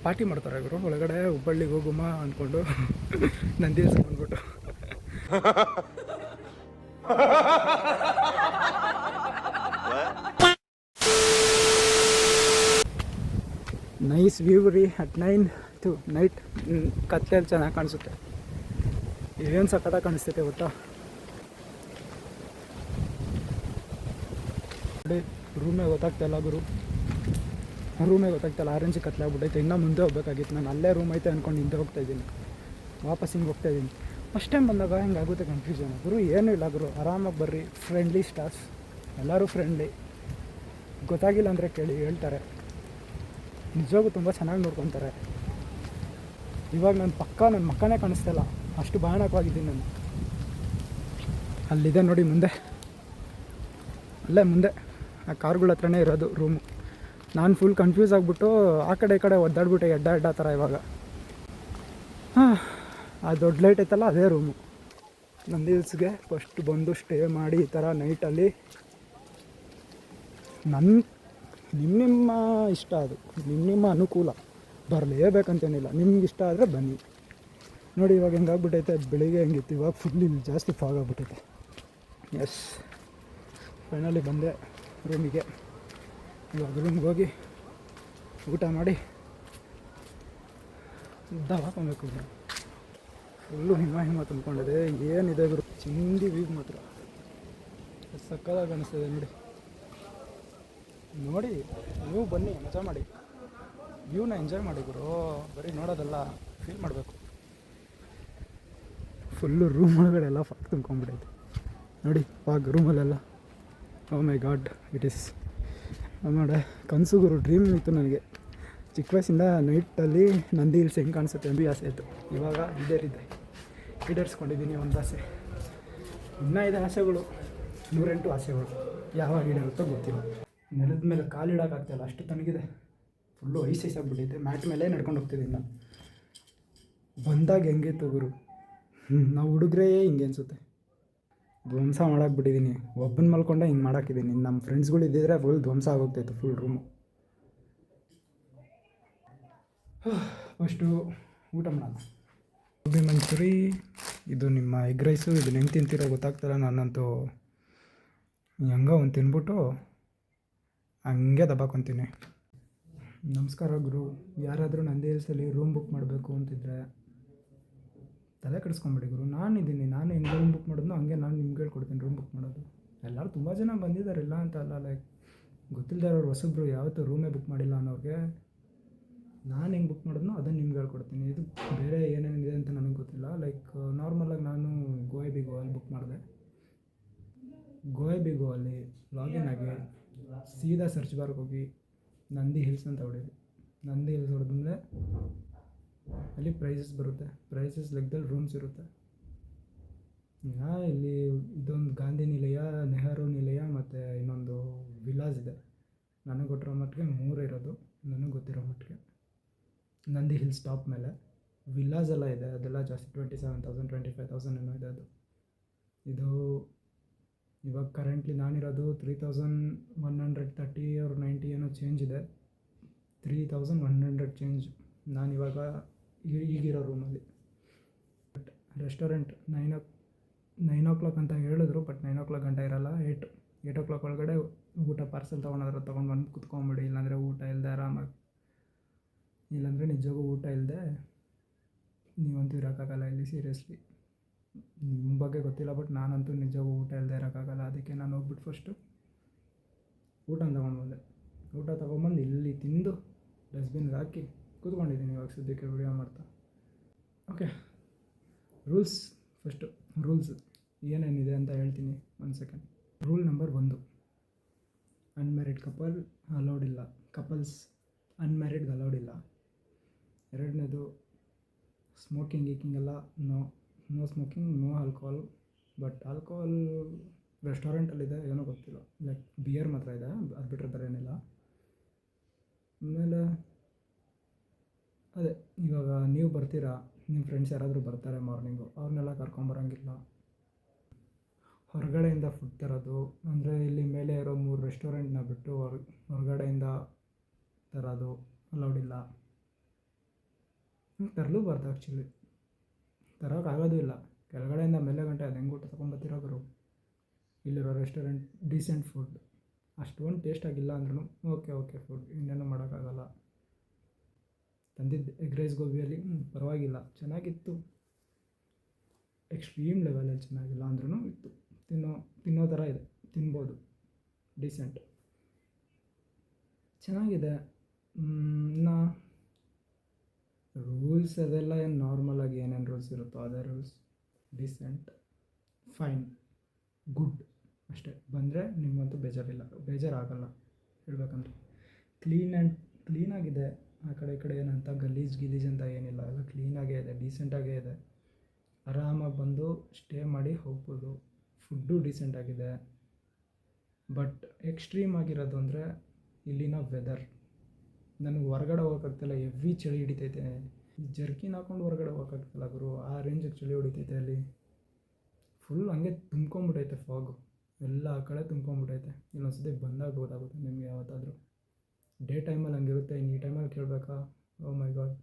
Party ಮಾಡ್ತಾರೆ ಗುರು ಒಳಗಡೆ. ಹುಬ್ಬಳ್ಳಿಗೆ ಹೋಗುಮ ಅಂದ್ಕೊಂಡು ನಂದಿ ಹಿಲ್ಸ್ ಬಂದ್ಬಿಟ್ಟು ನೈಸ್ ವ್ಯೂ ರೀ ಅಟ್ 9 ಟು ನೈಟ್. ಕತ್ಲೆಯಲ್ಲಿ ಚೆನ್ನಾಗಿ ಕಾಣಿಸುತ್ತೆ. ಏನು ಸಖತ್ತಾಗಿ ಕಾಣಿಸ್ತೈತೆ ಗೊತ್ತಾ. ರೂಮೇ ಗೊತ್ತಾಗ್ತಾಯಿಲ್ಲ ಗುರು, ರೂಮೇ ಗೊತ್ತಾಗ್ತಾಯಿಲ್ಲ. ಆರೆಂಜ್ ಕತ್ಲೆ ಆಗ್ಬಿಟ್ಟೈತೆ. ಇನ್ನೂ ಮುಂದೆ ಹೋಗ್ಬೇಕಾಗಿತ್ತು. ನಾನು ಅಲ್ಲೇ ರೂಮ್ ಐತೆ ಅಂದ್ಕೊಂಡು ಹಿಂದೆ ಹೋಗ್ತಾಯಿದ್ದೀನಿ. ವಾಪಸ್ ಹಿಂಗೆ ಹೋಗ್ತಾಯಿದ್ದೀನಿ. ಫಸ್ಟ್ ಟೈಮ್ ಬಂದಾಗ ಹಿಂಗಾಗುತ್ತೆ ಕನ್ಫ್ಯೂಷನ್. ಗುರು ಏನೂ ಇಲ್ಲ ಗುರು, ಆರಾಮಾಗಿ ಬರ್ರಿ. ಫ್ರೆಂಡ್ಲಿ ಸ್ಟಾಫ್ಸ್, ಎಲ್ಲರೂ ಫ್ರೆಂಡ್ಲಿ. ಗೊತ್ತಾಗಿಲ್ಲ ಅಂದರೆ ಕೇಳಿ, ಹೇಳ್ತಾರೆ. ನಿಜವಾಗೂ ತುಂಬ ಚೆನ್ನಾಗಿ ನೋಡ್ಕೊತಾರೆ. ಇವಾಗ ನನ್ನ ಮಕ್ಕನೇ ಕಾಣಿಸ್ತಾಯಿಲ್ಲ, ಅಷ್ಟು ಭಯಾನಕವಾಗಿದ್ದೀನಿ ನಾನು. ಅಲ್ಲಿದೆ ನೋಡಿ ಮುಂದೆ, ಅಲ್ಲೇ ಮುಂದೆ ಆ ಕಾರ್ಗಳ ಹತ್ರನೇ ಇರೋದು ರೂಮು. ನಾನು ಫುಲ್ ಕನ್ಫ್ಯೂಸ್ ಆಗಿಬಿಟ್ಟು ಆ ಕಡೆ ಈ ಕಡೆ ಒದ್ದಾಡ್ಬಿಟ್ಟೆ ಎಡ್ಡ ಥರ. ಇವಾಗ ಆ ದೊಡ್ಡ ಲೈಟ್ ಐತಲ್ಲ, ಅದೇ ರೂಮು. ನಂದಿ ಹಿಲ್ಸ್ಗೆ ಫಸ್ಟ್ ಬಂದು ಸ್ಟೇ ಮಾಡಿ ಈ ಥರ ನೈಟಲ್ಲಿ ನಿಮ್ಮ ಇಷ್ಟ, ಅದು ನಿಮ್ಮ ಅನುಕೂಲ. ಬರಲೇಬೇಕಂತೇನಿಲ್ಲ, ನಿಮ್ಗೆ ಇಷ್ಟ ಆದರೆ ಬನ್ನಿ. ನೋಡಿ ಇವಾಗ ಹೆಂಗಾಗ್ಬಿಟ್ಟೈತೆ, ಬೆಳಿಗ್ಗೆ ಹೆಂಗಿತ್ತು, ಇವಾಗ ಫುಲ್ ಇಲ್ಲಿ ಜಾಸ್ತಿ ಫಾಗ್ ಆಗಿಬಿಟ್ಟೈತೆ. ಎಸ್, ಫೈನಲಿ ಬಂದೆ ರೂಮಿಗೆ. ಇವಾಗ ರೂಮ್ಗೆ ಹೋಗಿ ಊಟ ಮಾಡಿ ಹಾಕೊಬೇಕು. ಫುಲ್ಲು ಹಿಮ ತುಂಬ್ಕೊಂಡಿದೆ. ಏನಿದೆ ಗುರು, ಚಿಂದಿ ವ್ಯೂ ಮಾತ್ರ ಸಕ್ಕದಾಗಿ ಕಾಣಿಸ್ತಿದೆ. ನೋಡಿ ನೀವು ಬನ್ನಿ, ಮಜಾ ಮಾಡಿ, ವ್ಯೂನ ಎಂಜಾಯ್ ಮಾಡಿ ಗುರು. ಬರೀ ನೋಡೋದಲ್ಲ, ಫೀಲ್ ಮಾಡಬೇಕು. ಫುಲ್ಲು ರೂಮ್ ಒಳಗಡೆ ಎಲ್ಲ ಫಾಗ್ ತುಂಬ್ಕೊಂಡ್ಬಿಟ್ಟೈತೆ ನೋಡಿ. ಫಾಗ್ ರೂಮಲ್ಲೆಲ್ಲ. Oh my god, it is ಆಮೇಲೆ ಕನಸು ಗುರು, ಡ್ರೀಮ್ ಇತ್ತು ನನಗೆ ಚಿಕ್ಕ ವಯಸ್ಸಿಂದ. ನೈಟಲ್ಲಿ ನಂದಿ ಹಿಲ್ಸ್ ಹೆಂಗೆ ಕಾಣಿಸುತ್ತೆ ಎಂದು ಆಸೆ ಇತ್ತು. ಇವಾಗ ಈಡೇರಿಸ್ಕೊಂಡಿದ್ದೀನಿ ಒಂದು ಆಸೆ. ಇನ್ನೂ ಇದೆ ಆಸೆಗಳು, 108 ಆಸೆಗಳು. ಯಾವಾಗ ಈಡೇರುತ್ತೋ ಗೊತ್ತಿಲ್ಲ. ನೆಲದ ಮೇಲೆ ಕಾಲಿಡೋಕ್ಕಾಗ್ತಾಯಿಲ್ಲ, ಅಷ್ಟು ತನಗಿದೆ. ಫುಲ್ಲು ಐಸ್ ಆಗಿಬಿಟ್ಟೈತೆ. ಮ್ಯಾಟ್ ಮೇಲೆ ನಡ್ಕೊಂಡು ಹೋಗ್ತಿದ್ದೀನಿ ನಾನು. ಬಂದಾಗ ಹೆಂಗಿತ್ತು ಗುರು, ನಾವು ಹುಡುಗ್ರೇ ಹಿಂಗೆ ಅನಿಸುತ್ತೆ. ಧ್ವಂಸ ಮಾಡಾಕ್ಬಿಟ್ಟಿದ್ದೀನಿ. ಒಬ್ಬನ ಮಲ್ಕೊಂಡೆ ಹಿಂಗೆ ಮಾಡಾಕಿದ್ದೀನಿ. ನಮ್ಮ ಫ್ರೆಂಡ್ಸ್ಗಳು ಇದ್ದಿದ್ರೆ ಫುಲ್ ಧ್ವಂಸ ಆಗೋಗ್ತಾಯಿತ್ತು ಫುಲ್ ರೂಮು. ಫಸ್ಟು ಊಟ ಮಾಡೋಣ. ಗೋಬಿ ಮಂಚೂರಿ, ಇದು ನಿಮ್ಮ ಎಗ್ ರೈಸು. ಇದನ್ನ ಹೆಂಗೆ ತಿಂತೀರೋ ಗೊತ್ತಾಗ್ತಾಯಿಲ್ಲ. ನಾನಂತೂ ಹೆಂಗೋ ಒಂದು ತಿನ್ಬಿಟ್ಟು ಹಂಗೆ ದಬ್ಬಾಕೊತೀನಿ. ನಮಸ್ಕಾರ ಗುರು. ಯಾರಾದರೂ ನಂದಿ ಹಿಲ್ಸಲ್ಲಿ ರೂಮ್ ಬುಕ್ ಮಾಡಬೇಕು ಅಂತಿದ್ರೆ ತಲೆ ಕೆಡಿಸ್ಕೊಂಬಿಡಿ ಗುರು. ನಾನಿದ್ದೀನಿ, ನಾನು ಹೆಂಗೆ ರೂಮ್ ಬುಕ್ ಮಾಡೋದು ಹಂಗೆ ನಾನು ನಿಮ್ಗೆ ಹೇಳ್ಕೊಡ್ತೀನಿ ರೂಮ್ ಬುಕ್ ಮಾಡೋದು. ಎಲ್ಲರೂ ತುಂಬ ಜನ ಬಂದಿದ್ದಾರೆ, ಇಲ್ಲ ಅಂತ ಅಲ್ಲ. ಲೈಕ್ ಗೊತ್ತಿಲ್ಲದೆ ಇರೋರು, ಹೊಸಬ್ರು, ಯಾವತ್ತೂ ರೂಮೇ ಬುಕ್ ಮಾಡಿಲ್ಲ ಅನ್ನೋರಿಗೆ ನಾನು ಹೆಂಗೆ ಬುಕ್ ಮಾಡೋದನ್ನೋ ಅದನ್ನು ನಿಮ್ಗೆ ಹೇಳ್ಕೊಡ್ತೀನಿ. ಇದು ಬೇರೆ ಏನೇನಿದೆ ಅಂತ ನನಗೆ ಗೊತ್ತಿಲ್ಲ. ಲೈಕ್ ನಾರ್ಮಲಾಗಿ ನಾನು ಗೋಯಲ್ಲಿ ಬುಕ್ ಮಾಡಿದೆ. ಗೋಯಲ್ಲಿ ಲಾಗಿನ್ ಆಗಿ ಸೀದಾ ಸರ್ಚ್ ಬಾರ್ಗೆ ಹೋಗಿ ನಂದಿ ಹಿಲ್ಸ್ ಅಂತ ಹೊಡೀರಿ. ನಂದಿ ಹಿಲ್ಸ್ ಹೊಡೆದ್ಮೇಲೆ ಅಲ್ಲಿ ಪ್ರೈಸಸ್ ಬರುತ್ತೆ. ಪ್ರೈಸಸ್ ಲೆಕ್ಕದಲ್ಲಿ ರೂಮ್ಸ್ ಇರುತ್ತೆ. ಇಲ್ಲಿ ಇದೊಂದು ಗಾಂಧಿ ನಿಲಯ, ನೆಹರು ನಿಲಯ ಮತ್ತು ಇನ್ನೊಂದು ವಿಲಾಸ್ ಇದೆ. ನನಗೆ ಗೊತ್ತಿರೋ ಮಟ್ಟಿಗೆ 3 ಇರೋದು, ನನಗೆ ಗೊತ್ತಿರೋ ಮಟ್ಟಿಗೆ. ನಂದಿ ಹಿಲ್ಸ್ ಟಾಪ್ ಮೇಲೆ ವಿಲಾಸ್ ಎಲ್ಲ ಇದೆ, ಅದೆಲ್ಲ ಜಾಸ್ತಿ 27,000 25,000 ಏನೋ ಇದೆ ಅದು. ಇದು ಇವಾಗ ಕರೆಂಟ್ಲಿ ನಾನಿರೋದು 3,130 or 90 ಏನೋ ಚೇಂಜ್ ಇದೆ. 3,100 ಚೇಂಜ್ ನಾನಿವಾಗ ಈಗಿರೋ ರೂಮಲ್ಲಿ. ಬಟ್ ರೆಸ್ಟೋರೆಂಟ್ 9 o'clock ಅಂತ ಹೇಳಿದ್ರು. ಬಟ್ 9 o'clock ಗಂಟ ಇರೋಲ್ಲ. 8 o'clock ಒಳಗಡೆ ಊಟ ಪಾರ್ಸೆಲ್ ತೊಗೊಂಡ್ರೆ ತೊಗೊಂಡ್ಬಂದು ಕುತ್ಕೊಂಬಿಡಿ. ಇಲ್ಲಾಂದರೆ ಊಟ ಇಲ್ಲದೆ ಆರಾಮಾಗಿ, ಇಲ್ಲಾಂದರೆ ನಿಜವಾಗೂ ಊಟ ಇಲ್ಲದೆ ನೀವಂತೂ ಇರೋಕ್ಕಾಗಲ್ಲ ಇಲ್ಲಿ. ಸೀರಿಯಸ್ಲಿ ನಿಮ್ಮ ಬಗ್ಗೆ ಗೊತ್ತಿಲ್ಲ, ಬಟ್ ನಾನಂತೂ ನಿಜವಾಗೂ ಊಟ ಇಲ್ಲದೆ ಇರೋಕ್ಕಾಗಲ್ಲ. ಅದಕ್ಕೆ ನಾನು ಹೋಗ್ಬಿಟ್ಟು ಫಸ್ಟು ಊಟ ತೊಗೊಂಡ್ಬಂದೆ. ಊಟ ತೊಗೊಂಬಂದು ಇಲ್ಲಿ ತಿಂದು ಡಸ್ಟ್ಬಿನ್ಗೆ ಹಾಕಿ ಕೂತ್ಕೊಂಡಿದ್ದೀನಿ ಇವಾಗ ಸದ್ಯಕ್ಕೆ ವಿಡಿಯೋ ಮಾಡ್ತಾ. ಓಕೆ, ರೂಲ್ಸ್ ಏನೇನಿದೆ ಅಂತ ಹೇಳ್ತೀನಿ, 1 second. Rule number 1, unmarried couple allowed ಇಲ್ಲ. ಕಪಲ್ಸ್ ಅನ್ಮ್ಯಾರಿಡ್ಗೆ ಅಲೌಡ್ ಇಲ್ಲ. 2ನೇದು ಸ್ಮೋಕಿಂಗ್ ಎಲ್ಲ no smoking, no alcohol. But alcohol ರೆಸ್ಟೋರೆಂಟಲ್ಲಿದೆ, ಏನೋ ಗೊತ್ತಿಲ್ಲ. ಲೈಕ್ ಬಿಯರ್ ಮಾತ್ರ ಇದೆ, ಅದು ಬಿಟ್ಟರೆ ಬೇರೆ ಏನಿಲ್ಲ. ಆಮೇಲೆ ಅದೇ, ಇವಾಗ ನೀವು ಬರ್ತೀರಾ, ನಿಮ್ಮ ಫ್ರೆಂಡ್ಸ್ ಯಾರಾದರೂ ಬರ್ತಾರೆ ಮಾರ್ನಿಂಗು, ಅವ್ರನ್ನೆಲ್ಲ ಕರ್ಕೊಂಬರೋಂಗಿಲ್ಲ. ಹೊರಗಡೆಯಿಂದ ಫುಡ್ ತರೋದು ಅಂದರೆ ಇಲ್ಲಿ ಮೇಲೆ ಇರೋ 3 ರೆಸ್ಟೋರೆಂಟ್ನ ಬಿಟ್ಟು ಹೊರಗಡೆಯಿಂದ ತರೋದು ಅಲೌಡ್ ಇಲ್ಲ. ತರಲೂಬಾರ್ದು ಆ್ಯಕ್ಚುಲಿ, ತರೋಕ್ಕಾಗೋದು ಇಲ್ಲ. ಕೆಳಗಡೆಯಿಂದ ಮೇಲೆ ಗಂಟೆ ಅದು ಹೆಂಗೆ ಊಟ ತೊಗೊಂಬತ್ತೀರೋ ಗುರು. ಇಲ್ಲಿರೋ ರೆಸ್ಟೋರೆಂಟ್ ಡೀಸೆಂಟ್ ಫುಡ್, ಅಷ್ಟೊಂದು ಟೇಸ್ಟ್ ಆಗಿಲ್ಲ ಅಂದ್ರೂ ಓಕೆ ಫುಡ್, ಇನ್ನೇನು ಮಾಡೋಕ್ಕಾಗಲ್ಲ. ತಂದಿದ್ದು ಎಗ್ ರೈಸ್ ಗೋಬಿಯಲ್ಲಿ ಪರವಾಗಿಲ್ಲ, ಚೆನ್ನಾಗಿತ್ತು. ಎಕ್ಸ್ಟ್ರೀಮ್ ಲೆವೆಲಲ್ಲಿ ಚೆನ್ನಾಗಿಲ್ಲ ಅಂದ್ರೂ ಇತ್ತು, ತಿನ್ನೋ ಥರ ಇದೆ, ತಿನ್ಬೋದು, ಡೀಸೆಂಟ್ ಚೆನ್ನಾಗಿದೆ. ಇನ್ನು ರೂಲ್ಸ್ ಅದೆಲ್ಲ ಏನು ನಾರ್ಮಲಾಗಿ ಏನೇನು ರೂಲ್ಸ್ ಇರುತ್ತೋ ಅದೇ ರೂಲ್ಸ್, ಡೀಸೆಂಟ್, ಫೈನ್, ಗುಡ್ ಅಷ್ಟೇ. ಬಂದರೆ ನಿಮಗಂತೂ ಬೇಜಾರಾಗಲ್ಲ ಹೇಳ್ಬೇಕಂದ್ರೆ. ಕ್ಲೀನಾಗಿದೆ. ಆ ಕಡೆ ಈ ಕಡೆ ಏನಂತ ಗಲೀಜು ಅಂತ ಏನಿಲ್ಲ, ಎಲ್ಲ ಕ್ಲೀನಾಗೇ ಇದೆ, ಡೀಸೆಂಟಾಗೇ ಇದೆ. ಆರಾಮಾಗಿ ಬಂದು ಸ್ಟೇ ಮಾಡಿ ಹೋಗ್ಬೋದು. ಫುಡ್ಡು ಡೀಸೆಂಟಾಗಿದೆ. ಬಟ್ ಎಕ್ಸ್ಟ್ರೀಮ್ ಆಗಿರೋದು ಅಂದರೆ ಇಲ್ಲಿನ ವೆದರ್. ನನಗೆ ಹೊರಗಡೆ ಹೋಗೋಕ್ಕಾಗ್ತಿಲ್ಲ, ಹೆವಿ ಚಳಿ ಹಿಡಿತೈತೆ. ಈ ಜರ್ಕಿನ್ ಹಾಕ್ಕೊಂಡು ಹೊರಗಡೆ ಹೋಗೋಕ್ಕಾಗ್ತಿಲ್ಲ ಗುರು, ಆ ರೇಂಜಿಗೆ ಚಳಿ ಹೊಡಿತೈತೆ ಅಲ್ಲಿ. ಫುಲ್ ಹಂಗೆ ತುಂಬ್ಕೊಂಬಿಟ್ಟೈತೆ ಫಾಗು, ಎಲ್ಲ ಆ ಕಡೆ ತುಂಬ್ಕೊಂಬಿಟ್ಟೈತೆ. ಇನ್ನೊಂದ್ಸತಿ ಬಂದಾಗ ಗೊತ್ತಾಗುತ್ತೆ ನಿಮಗೆ ಯಾವತ್ತಾದರೂ. ಡೇ ಟೈಮಲ್ಲಿ ಹಂಗಿರುತ್ತೆ, ಇನ್ನು ಈ ಟೈಮಲ್ಲಿ ಕೇಳಬೇಕಾ? ಓ ಮೈ ಗಾಡ್,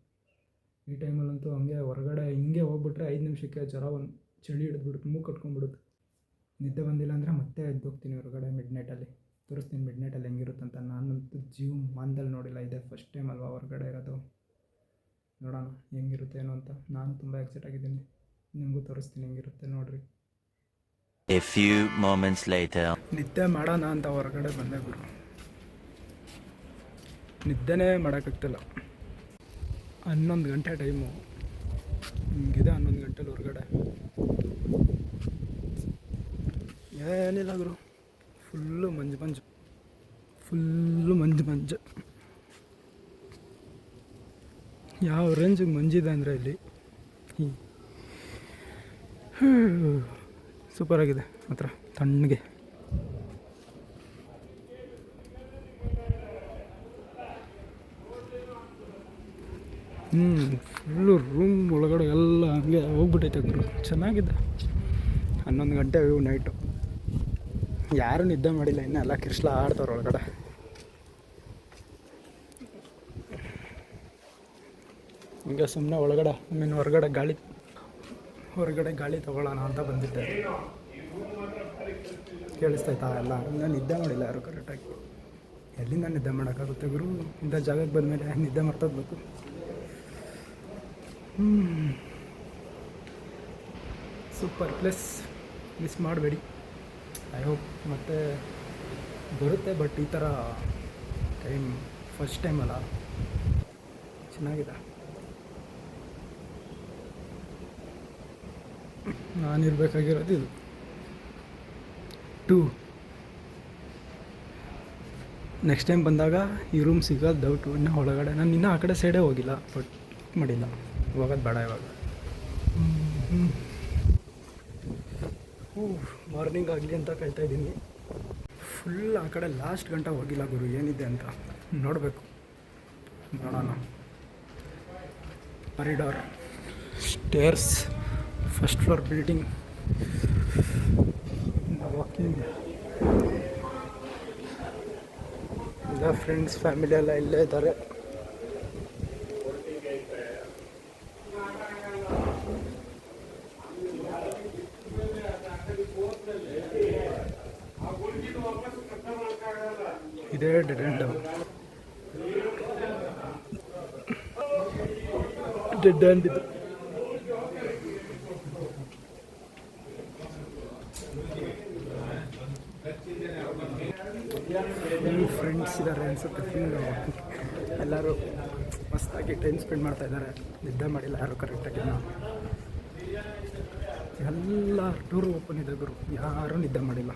ಈ ಟೈಮಲ್ಲಂತೂ ಹಂಗೆ ಹೊರಗಡೆ ಹಿಂಗೆ ಹೋಗ್ಬಿಟ್ರೆ 5 ನಿಮಿಷಕ್ಕೆ ಜ್ವರ ಒಂದು ಚಳಿ ಹಿಡಿದ್ಬಿಡುತ್ತೆ, ಮೂಗು ಕಟ್ಕೊಂಡ್ಬಿಡುತ್ತೆ. ನಿದ್ದೆ ಬಂದಿಲ್ಲ ಅಂದರೆ ಮತ್ತೆ ಎದ್ದೋಗ್ತೀನಿ ಹೊರಗಡೆ ಮಿಡ್ನೈಟಲ್ಲಿ. ತೋರಿಸ್ತೀನಿ ಮಿಡ್ನೈಟಲ್ಲಿ ಹೆಂಗಿರುತ್ತಂತ. ನಾನಂತೂ ಜೀವಮಾನದಲ್ಲಿ ನೋಡಿಲ್ಲ, ಇದೆ ಫಸ್ಟ್ ಟೈಮ್ ಅಲ್ವಾ ಹೊರಗಡೆ ಇರೋದು. ನೋಡೋಣ ಹೆಂಗಿರುತ್ತೆ ಏನೋ ಅಂತ. ನಾನು ತುಂಬ ಎಕ್ಸೈಟ್ ಆಗಿದ್ದೀನಿ, ನಿಮಗೂ ತೋರಿಸ್ತೀನಿ ಹೆಂಗಿರುತ್ತೆ ನೋಡಿರಿ. A few moments later. ನಿದ್ದೆ ಮಾಡೋಣ ಅಂತ ಹೊರಗಡೆ ಬಂದೆ ಗುರು, ನಿದ್ದೆನೇ ಮಾಡೋಕ್ಕಾಗ್ತಿಲ್ಲ. 11 ಗಂಟೆ ಟೈಮು, ಹಿಂಗಿದೆ 11 ಗಂಟೆಲಿ ಹೊರಗಡೆ ಏನಿಲ್ಲ ಗುರು. ಫುಲ್ಲು ಮಂಜು. ಯಾವ ರೇಂಜಿಗೆ ಮಂಜಿದೆ ಅಂದರೆ ಇಲ್ಲಿ ಸೂಪರಾಗಿದೆ ಮಾತ್ರ, ತಣ್ಣಗೆ. ಫುಲ್ಲು ರೂಮ್ ಒಳಗಡೆ ಎಲ್ಲ ಹಂಗೆ ಹೋಗ್ಬಿಟ್ಟೈತೆ ಗುರು, ಚೆನ್ನಾಗಿದೆ. 11 ಗಂಟೆ ನೈಟು, ಯಾರೂ ನಿದ್ದೆ ಮಾಡಿಲ್ಲ ಇನ್ನೂ, ಎಲ್ಲ ಕಿರ್ಸ್ಲ ಆಡ್ತವ್ರು ಒಳಗಡೆ. ಹಿಂಗೆ ಸುಮ್ಮನೆ ಹೊರಗಡೆ ಗಾಳಿ ತೊಗೊಳ್ಳೋಣ ಅಂತ ಬಂದಿದ್ದೆ. ಕೇಳಿಸ್ತೈತಾ ಎಲ್ಲ? ಇನ್ನೂ ನಿದ್ದೆ ಮಾಡಿಲ್ಲ ಯಾರು ಕರೆಕ್ಟಾಗಿ. ಎಲ್ಲಿಂದ ನಿದ್ದೆ ಮಾಡೋಕ್ಕಾಗುತ್ತೆ ಗುರು, ಇಂಥ ಜಾಗಕ್ಕೆ ಬಂದಮೇಲೆ ನಿದ್ದೆ ಮರ್ತೋಗ್ಬೇಕು. ಸೂಪರ್ ಪ್ಲೇಸ್, ಮಿಸ್ ಮಾಡಬೇಡಿ. ಐ ಹೋಪ್ ಮತ್ತೆ ಬರುತ್ತೆ, ಬಟ್ ಈ ಥರ ಟೈಮ್ ಫಸ್ಟ್ ಟೈಮ್ ಅಲ್ಲ, ಚೆನ್ನಾಗಿದೆ. ನಾನಿರಬೇಕಾಗಿರೋದು ಇದು 2. ನೆಕ್ಸ್ಟ್ ಟೈಮ್ ಬಂದಾಗ ಈ ರೂಮ್ ಸಿಗೋದು ಡೌಟು. ಇನ್ನೂ ಒಳಗಡೆ ನಾನು ಇನ್ನೂ ಆ ಕಡೆ ಸೈಡೇ ಹೋಗಿಲ್ಲ, ಬಟ್ ಮಾಡಿಲ್ಲ, ಹೋಗೋದು ಬೇಡ ಇವಾಗ. ಮಾರ್ನಿಂಗ್ ಆಗಲಿ ಅಂತ ಕಾಯ್ತಾಯಿದ್ದೀನಿ. ಫುಲ್ ಆ ಕಡೆ ಲಾಸ್ಟ್ ಗಂಟೆ ಹೋಗಿಲ್ಲ ಗುರು, ಏನಿದೆ ಅಂತ ನೋಡಬೇಕು. ನೋಡೋಣ. Corridor, stairs, first floor building, walking. ಎಲ್ಲ ಫ್ರೆಂಡ್ಸ್ ಫ್ಯಾಮಿಲಿ ಎಲ್ಲ ಇಲ್ಲೇ ಇದ್ದಾರೆ. ಇದೇ ಡೆಡ್ ಎಂಡ್ ಇದು. ಫ್ರೆಂಡ್ಸ್ ಇದ್ದಾರೆ ಅನಿಸುತ್ತೆ, ಎಲ್ಲರೂ ಮಸ್ತಾಗಿ ಟೈಮ್ ಸ್ಪೆಂಡ್ ಮಾಡ್ತಾ ಇದ್ದಾರೆ. ನಿದ್ದೆ ಮಾಡಿಲ್ಲ ಯಾರು ಕರೆಕ್ಟಾಗಿ. ಎಲ್ಲ ಡೋರ್ ಓಪನ್ ಇದೆ ಗುರು, ಯಾರೂ ನಿದ್ದೆ ಮಾಡಿಲ್ಲ,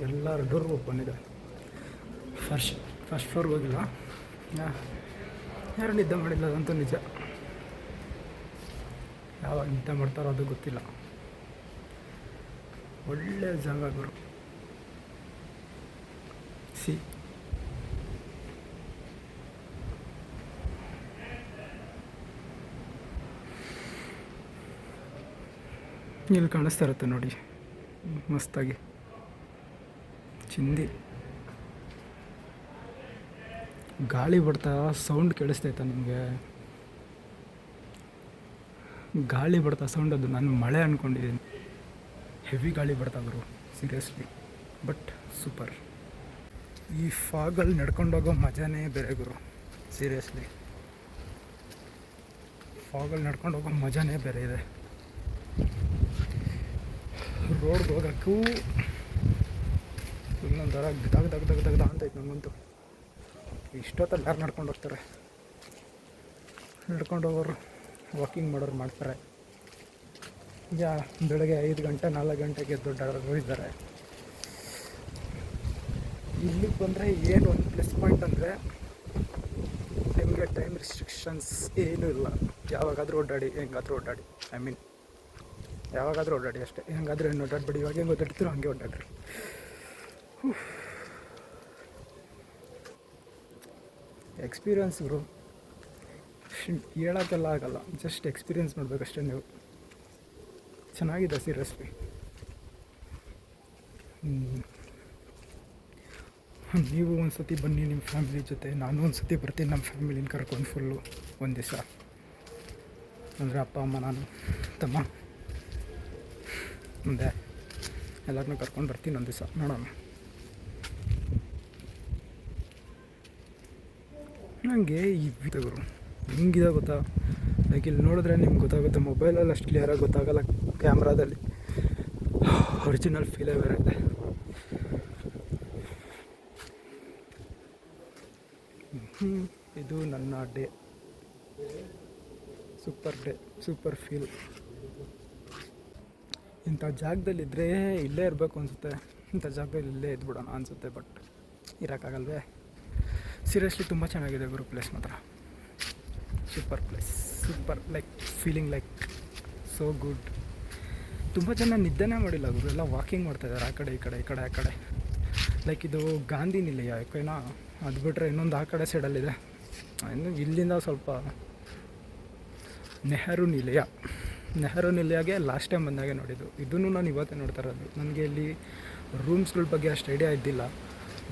ಎಲ್ಲರ ಡೋರ್ ಓಪನ್ ಇದೆ. ಫಸ್ಟ್ ಫ್ಲೋರ್ಗೆ ಹೋಗಿಲ್ಲ, ಯಾರು ನಿದ್ದೆ ಮಾಡಿಲ್ಲ ಅದಂತೂ ನಿಜ. ಯಾವಾಗ ನಿದ್ದೆ ಮಾಡ್ತಾರೋ ಅದು ಗೊತ್ತಿಲ್ಲ. ಒಳ್ಳೆ ಜಾಗ ಗುರು. ಇಲ್ಲಿ ಕಾಣಿಸ್ತಾ ಇರುತ್ತೆ ನೋಡಿ ಮಸ್ತಾಗಿ, ಚಿಂದಿ. ಗಾಳಿ ಬರ್ತಾ ಸೌಂಡ್ ಕೇಳಿಸ್ತೈತ ನಿಮಗೆ? ಗಾಳಿ ಬರ್ತಾ ಸೌಂಡ್ ಅದು ನಾನು ಮಳೆ ಅಂದ್ಕೊಂಡಿದ್ದೀನಿ. ಹೆವಿ ಗಾಳಿ ಬರ್ತಾ ಗುರು, ಸೀರಿಯಸ್ಲಿ. But super. ಈ ಫಾಗಲ್ಲಿ ನಡ್ಕೊಂಡೋಗೋ ಮಜಾನೇ ಬೇರೆ ಗುರು, ಸೀರಿಯಸ್ಲಿ. ಫಾಗಲ್ಲಿ ನಡ್ಕೊಂಡು ಹೋಗೋ ಮಜಾನೇ ಬೇರೆ ಇದೆ. ರೋಡ್ಗೆ ಹೋಗೋಕ್ಕೂ ಇನ್ನೊಂಥರ ದಗದ ಅಂತೈತೆ ನಮಗಂತೂ. ಇಷ್ಟೊತ್ತಲ್ಲಿ ಯಾರು ನಡ್ಕೊಂಡು ಹೋಗ್ತಾರೆ? ನಡ್ಕೊಂಡು ಹೋಗೋರು, ವಾಕಿಂಗ್ ಮಾಡೋರು ಮಾಡ್ತಾರೆ. ಈಗ ಬೆಳಗ್ಗೆ 5 ಗಂಟೆ 4 ಗಂಟೆಗೆ ದೊಡ್ಡವರು ಇದ್ದಾರೆ. ಇಲ್ಲಿಗೆ ಬಂದರೆ ಏನು ಒಂದು ಪ್ಲಸ್ ಪಾಯಿಂಟ್ ಅಂದರೆ ನಿಮಗೆ ಟೈಮ್ ರಿಸ್ಟ್ರಿಕ್ಷನ್ಸ್ ಏನೂ ಇಲ್ಲ. ಯಾವಾಗಾದರೂ ಓಡಾಡಿ, ಹೆಂಗಾದರೂ ಓಡಾಡಿ. ಐ ಮೀನ್ ಯಾವಾಗಾದರೂ ಓಡಾಡಿ ಅಷ್ಟೇ. ಹೆಂಗಾದರೂ ಏನು ಓಡಾಡ್ಬೇಡಿ. ಇವಾಗ ಹೆಂಗೆ ಓಡಾಡ್ತೀರೋ ಹಂಗೆ ಓಡಾಡ್ರಿ. ಎಕ್ಸ್ಪೀರಿಯನ್ಸ್ ಗುರು, ಹೇಳೋಕ್ಕೆಲ್ಲ ಆಗಲ್ಲ. ಜಸ್ಟ್ ಎಕ್ಸ್ಪೀರಿಯನ್ಸ್ ಮಾಡಬೇಕಷ್ಟೇ ನೀವು. ಚೆನ್ನಾಗಿದೆ ಸೀರಿಯಸ್ಲಿ. ನೀವು ಒಂದು ಸತಿ ಬನ್ನಿ ನಿಮ್ಮ ಫ್ಯಾಮಿಲಿ ಜೊತೆ. ನಾನು ಒಂದು ಸತಿ ಬರ್ತೀನಿ ನಮ್ಮ ಫ್ಯಾಮಿಲಿನ ಕರ್ಕೊಂಡು ಫುಲ್ಲು ಒಂದು ದಿವಸ. ಅಂದರೆ ಅಪ್ಪ ಅಮ್ಮ, ನಾನು, ತಮ್ಮ, ಮುಂದೆ ಎಲ್ಲರನ್ನೂ ಕರ್ಕೊಂಡು ಬರ್ತೀನಿ ಒಂದು ದಿವಸ. ನೋಡೋಣ. ನನಗೆ ಈ ಗುರು ಹೆಂಗಿದೆ ಗೊತ್ತಾ? ಲೈಕ್ ಇಲ್ಲಿ ನೋಡಿದ್ರೆ ನಿಮ್ಗೆ ಗೊತ್ತಾಗುತ್ತೆ. ಮೊಬೈಲಲ್ಲಿ ಅಷ್ಟು ಕ್ಲಿಯರಾಗಿ ಗೊತ್ತಾಗಲ್ಲ, ಕ್ಯಾಮ್ರಾದಲ್ಲಿ ಒರಿಜಿನಲ್ ಫೀಲೇ ಬೇರೆ ಇದೆ. ಇದು ನನ್ನ day. Super day, super feel. ಇಂಥ ಜಾಗದಲ್ಲಿದ್ದರೆ ಇಲ್ಲೇ ಇರಬೇಕು ಅನಿಸುತ್ತೆ. ಇಂಥ ಜಾಗದಲ್ಲಿ ಇಲ್ಲೇ ಇದ್ಬಿಡೋಣ ಅನಿಸುತ್ತೆ. ಬಟ್ ಇರೋಕ್ಕಾಗಲ್ವೇ? ಸೀರಿಯಸ್ಲಿ ತುಂಬ ಚೆನ್ನಾಗಿದೆ ಗುರು ಪ್ಲೇಸ್ ಮಾತ್ರ. Super place, super. Like feeling like so good. ತುಂಬ ಜನ ನಿದ್ದೆನೇ ಮಾಡಿಲ್ಲ ಗುರು, ಎಲ್ಲ ವಾಕಿಂಗ್ ಮಾಡ್ತಾಯಿದ್ದಾರೆ ಆ ಕಡೆ ಈ ಕಡೆ, ಈ ಕಡೆ ಆ ಕಡೆ. ಲೈಕ್ ಇದು ಗಾಂಧಿ ನಿಲಯ ಯಾಕೆನಾ, ಅದು ಬಿಟ್ಟರೆ ಇನ್ನೊಂದು ಆ ಕಡೆ ಸೈಡಲ್ಲಿದೆ. ಇನ್ನು ಇಲ್ಲಿಂದ ಸ್ವಲ್ಪ ನೆಹರು ನಿಲಯಗೆ ಲಾಸ್ಟ್ ಟೈಮ್ ಬಂದಾಗೆ ನೋಡಿದ್ದು. ಇದನ್ನು ನಾನು ಇವತ್ತೇ ನೋಡ್ತಾ ಇರೋದು. ನನಗೆ ಇಲ್ಲಿ ರೂಮ್ಸ್ಗಳ ಬಗ್ಗೆ ಅಷ್ಟು ಐಡಿಯಾ ಇದ್ದಿಲ್ಲ.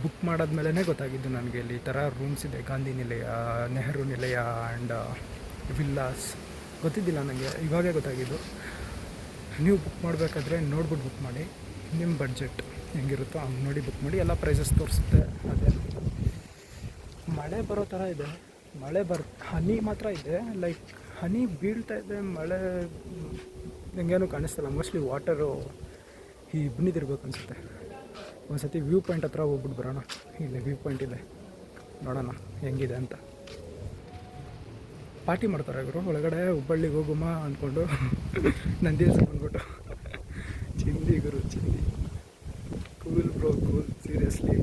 ಬುಕ್ ಮಾಡಾದ್ಮೇಲೆ ಗೊತ್ತಾಗಿದ್ದು ನನಗೆ ಇಲ್ಲಿ ಈ ಥರ ರೂಮ್ಸ್ ಇದೆ. ಗಾಂಧಿ ನಿಲಯ, ನೆಹರು ನಿಲಯ ಆ್ಯಂಡ್ ವಿಲ್ಲಾಸ್ ಗೊತ್ತಿದ್ದಿಲ್ಲ ನನಗೆ, ಇವಾಗೇ ಗೊತ್ತಾಗಿದ್ದು. ನೀವು ಬುಕ್ ಮಾಡಬೇಕಾದ್ರೆ ನೋಡ್ಬಿಟ್ಟು ಬುಕ್ ಮಾಡಿ. ನಿಮ್ಮ ಬಡ್ಜೆಟ್ ಹೆಂಗಿರುತ್ತೋ ಹಂಗೆ ನೋಡಿ ಬುಕ್ ಮಾಡಿ. ಎಲ್ಲ ಪ್ರೈಸಸ್ ತೋರಿಸುತ್ತೆ. ಅದೇ ಮಳೆ ಬರೋ ಥರ ಇದೆ. ಹನಿ ಮಾತ್ರ ಇದೆ. ಲೈಕ್ ಹನಿ ಬೀಳ್ತಾ ಇದೆ, ಮಳೆ ಹೆಂಗೇನೂ ಕಾಣಿಸ್ತಲ್ಲ. ಮೋಸ್ಟ್ಲಿ ವಾಟರು ಇಬ್ಬನಿದಿರ್ಬೇಕು ಅನಿಸುತ್ತೆ. ಒಂದು ಸತಿ ವ್ಯೂ ಪಾಯಿಂಟ್ ಹತ್ರ ಹೋಗ್ಬಿಟ್ಟು ಬರೋಣ. ಇಲ್ಲೇ ವ್ಯೂ ಪಾಯಿಂಟ್ ಇದೆ, ನೋಡೋಣ ಹೆಂಗಿದೆ ಅಂತ. ಪಾರ್ಟಿ ಮಾಡ್ತಾರೆ ಗುರು ಒಳಗಡೆ. ಹುಬ್ಬಳ್ಳಿಗೆ ಹೋಗುಮ ಅಂದ್ಕೊಂಡು ನಂದಿ ಹಿಲ್ಸ್ ಬಂದ್ಬಿಟ್ಟು ಚಿಂದಿ ಗುರು, ಚಿಂದಿ. Cool bro, cool. ಸೀರಿಯಸ್ಲಿ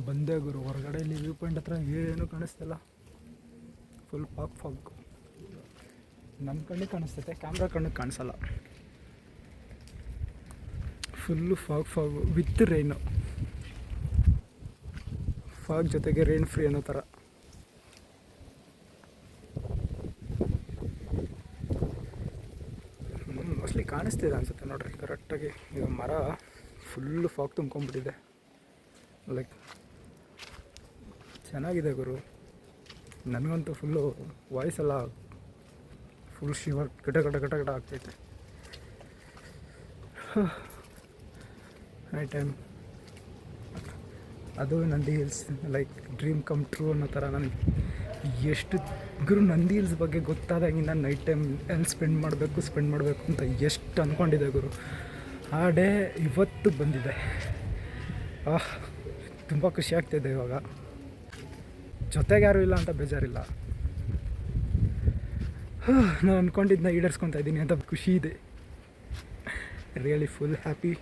ಬಂದೆ ಗುರು ಹೊರಗಡೆ. ಇಲ್ಲಿ ವ್ಯೂ ಪಾಯಿಂಟ್ ಹತ್ರ ಏನೂ ಕಾಣಿಸ್ತಿಲ್ಲ. Full fog. ನನ್ನ ಕಣ್ಣಿಗೆ ಕಾಣಿಸ್ತೈತೆ, ಕ್ಯಾಮ್ರಾ ಕಣ್ಣಿಗೆ ಕಾಣಿಸಲ್ಲ. Full fog with rain. Fog ಜೊತೆಗೆ ರೈನ್ ಫ್ರೀ ಅನ್ನೋ ಥರ. ಮೋಸ್ಟ್ಲಿ ಕಾಣಿಸ್ತಿದೆ ಅನಿಸುತ್ತೆ ನೋಡ್ರಿ ಕರೆಕ್ಟಾಗಿ. ಈಗ ಮರ ಫುಲ್ಲು ಫಾಗ್ ತುಂಬ್ಕೊಂಡ್ಬಿಟ್ಟಿದೆ. ಲೈಕ್ ಚೆನ್ನಾಗಿದೆ ಗುರು. ನನಗಂತೂ ಫುಲ್ಲು ವಾಯ್ಸೆಲ್ಲ ಫುಲ್ ಶಿವರ್ ಗಟ ಆಗ್ತೈತೆ. ನೈಟ್ ಟೈಮ್ ಅದು Nandi hills like dream come true ಅನ್ನೋ ಥರ. ನನಗೆ ಎಷ್ಟು ಗುರು ನಂದಿ ಹಿಲ್ಸ್ ಬಗ್ಗೆ ಗೊತ್ತಾದಾಗಿಂದ ನೈಟ್ ಟೈಮ್ ಎಲ್ಲಿ ಸ್ಪೆಂಡ್ ಮಾಡಬೇಕು ಅಂತ ಎಷ್ಟು ಅಂದ್ಕೊಂಡಿದ್ದೆ ಗುರು. ಆ ಡೇ ಇವತ್ತು ಬಂದಿದೆ. ತುಂಬ ಖುಷಿ ಆಗ್ತಿದೆ ಇವಾಗ. ಜೊತೆಗೆ ಯಾರೂ ಇಲ್ಲ ಅಂತ ಬೇಜಾರಿಲ್ಲ. ನಾನು ಅಂದ್ಕೊಂಡಿದ್ದನ್ನ ಈಡೇರಿಸ್ಕೊತಾ ಇದ್ದೀನಿ ಅಂತ ಖುಷಿ ಇದೆ. Really full happy.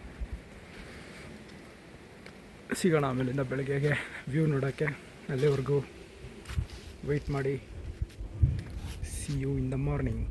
ಸಿಗೋಣ ಆಮೇಲಿಂದ ಬೆಳಗ್ಗೆಗೆ ವ್ಯೂ ನೋಡೋಕ್ಕೆ. ಅಲ್ಲಿವರೆಗೂ ವೆಯ್ಟ್ ಮಾಡಿ. See you in the morning.